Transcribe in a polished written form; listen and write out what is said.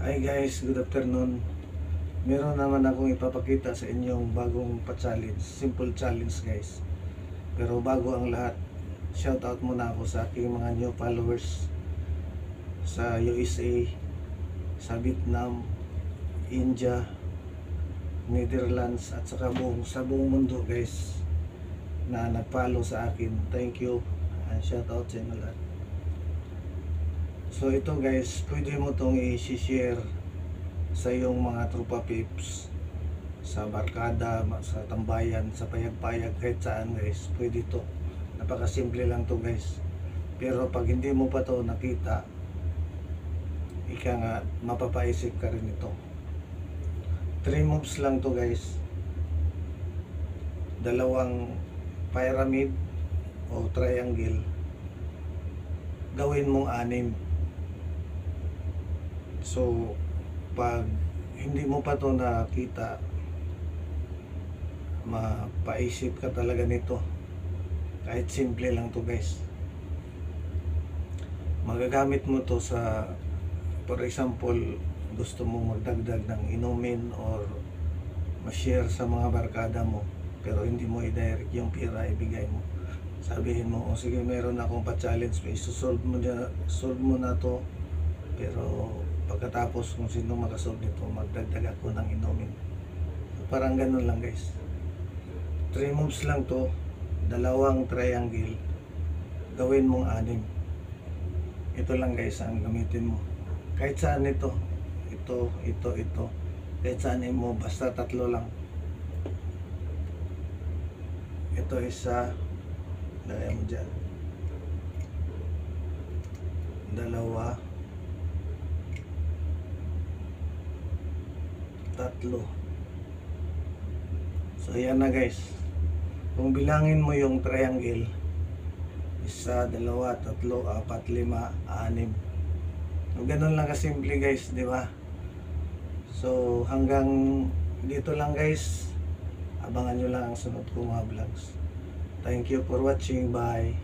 Hi guys, good afternoon. Meron naman akong ipapakita sa inyong bagong pa-challenge. Simple challenge guys. Pero bago ang lahat, shoutout muna ako sa aking mga new followers sa USA, sa Vietnam, India, Netherlands at saka sa buong mundo guys na nag-follow sa akin. Thank you and shoutout sa inyo lahat. So ito guys, pwede mo itong i-share sa iyong mga tropa pips, sa barkada, sa tambayan, sa payag-payag, kahit saan guys, pwede ito. Napakasimple lang to guys. Pero pag hindi mo pa to nakita, ika nga, mapapaisip ka rin ito. 3 moves lang to guys. Dalawang pyramid o triangle, gawin mong 6. So, pag hindi mo pa to nakita, mapaisip ka talaga nito. Kahit simple lang to guys. Magagamit mo to sa, for example, gusto mong magdagdag ng inumin or ma-share sa mga barkada mo, pero hindi mo i-direct yung pera, ibigay mo. Sabihin mo, oh, sige, meron akong pa-challenge, solve mo na to, pero pagkatapos kung sino makasolve nito, magdagdag ako ng inumin. So, parang ganun lang guys. 3 moves lang to, dalawang triangle, gawin mong 6. Ito lang guys ang gamitin mo. Kahit saan ito, kahit saan mo, basta 3 lang. Ito isa, lagay mo dyan. 2, 3. So yan na guys. Kung bilangin mo yung triangle, 1, 2, 3, 4, 5, 6. So, ganun lang kasimple guys, di ba? So hanggang dito lang guys. Abangan nyo lang ang sunod kong mga vlogs. Thank you for watching. Bye.